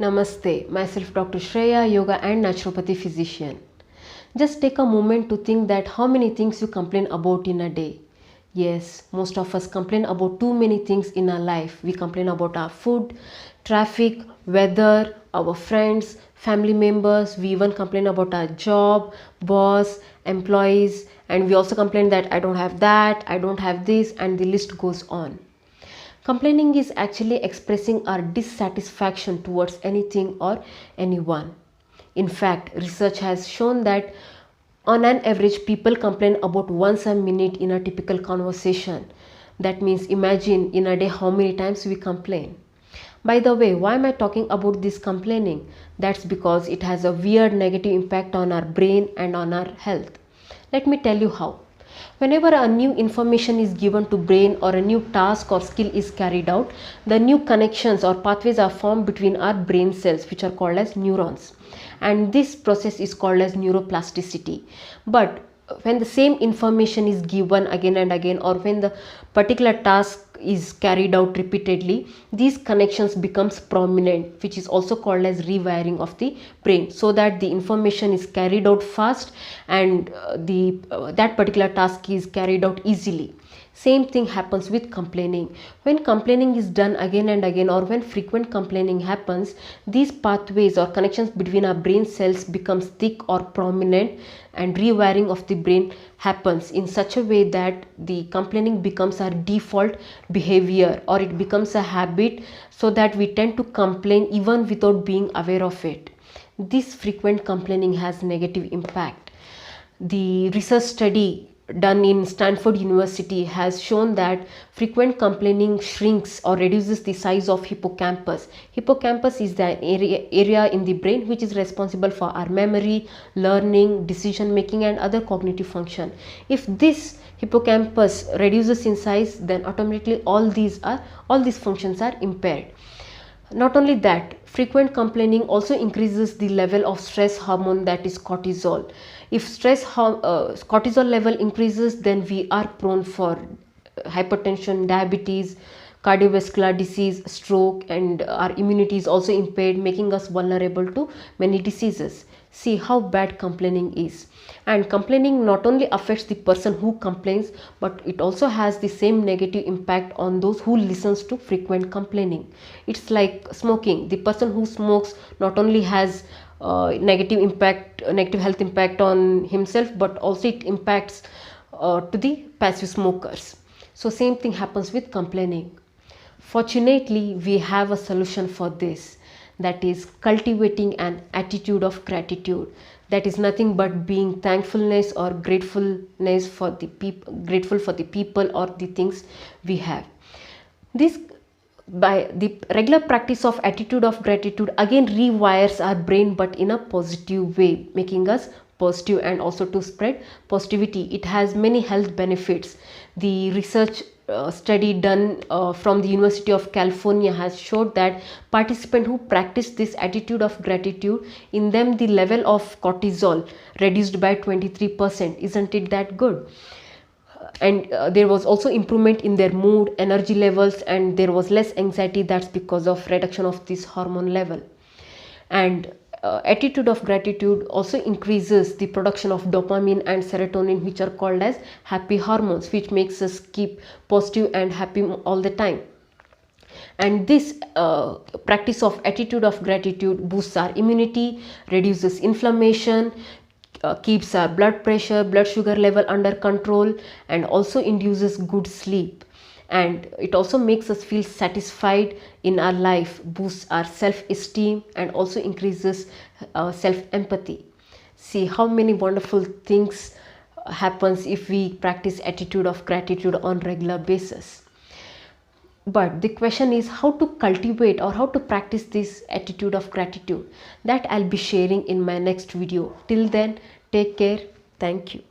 Namaste, myself Dr. Shreya, yoga and naturopathy physician. Just take a moment to think that how many things you complain about in a day. Yes, most of us complain about too many things in our life. We complain about our food, traffic, weather, our friends, family members. We even complain about our job, boss, employees, and we also complain that I don't have that, I don't have this, and the list goes on. Complaining is actually expressing our dissatisfaction towards anything or anyone. In fact, research has shown that on an average, people complain about once a minute in a typical conversation. That means imagine in a day how many times we complain. By the way, why am I talking about this complaining? That's because it has a weird negative impact on our brain and on our health. Let me tell you how. Whenever a new information is given to brain or a new task or skill is carried out, the new connections or pathways are formed between our brain cells, which are called as neurons. And this process is called as neuroplasticity. But when the same information is given again and again, or when the particular task is carried out repeatedly, these connections becomes prominent, which is also called as rewiring of the brain, so that the information is carried out fast and that particular task is carried out easily. Same thing happens with complaining. When complaining is done again and again, or when frequent complaining happens, these pathways or connections between our brain cells becomes thick or prominent, and rewiring of the brain happens in such a way that the complaining becomes our default behavior, or it becomes a habit, so that we tend to complain even without being aware of it. This frequent complaining has negative impact. The research study done in Stanford University has shown that frequent complaining shrinks or reduces the size of hippocampus. Hippocampus is the area in the brain which is responsible for our memory, learning, decision making and other cognitive function. If this hippocampus reduces in size, then automatically all these functions are impaired. Not only that, frequent complaining also increases the level of stress hormone, that is cortisol. If cortisol level increases, then we are prone for hypertension, diabetes, cardiovascular disease, stroke, and our immunity is also impaired, making us vulnerable to many diseases. See how bad complaining is. And complaining not only affects the person who complains, but it also has the same negative impact on those who listens to frequent complaining. It's like smoking. The person who smokes not only has negative health impact on himself, but also it impacts to the passive smokers. So same thing happens with complaining. Fortunately, we have a solution for this, that is cultivating an attitude of gratitude. That is nothing but being thankfulness or grateful for the people or the things we have. This, by the regular practice of attitude of gratitude, again rewires our brain, but in a positive way, making us positive and also to spread positivity. It has many health benefits. The research study done from the University of California has showed that participants who practice this attitude of gratitude, in them the level of cortisol reduced by 23%. Isn't it that good? And there was also improvement in their mood, energy levels, and there was less anxiety. That's because of reduction of this hormone level. And attitude of gratitude also increases the production of dopamine and serotonin, which are called as happy hormones, which makes us keep positive and happy all the time. And this practice of attitude of gratitude boosts our immunity, reduces inflammation, keeps our blood pressure, blood sugar level under control, and also induces good sleep. And it also makes us feel satisfied in our life, boosts our self-esteem, and also increases self-empathy. See how many wonderful things happens if we practice attitude of gratitude on regular basis. But the question is how to cultivate or how to practice this attitude of gratitude. That I'll be sharing in my next video. Till then, take care. Thank you.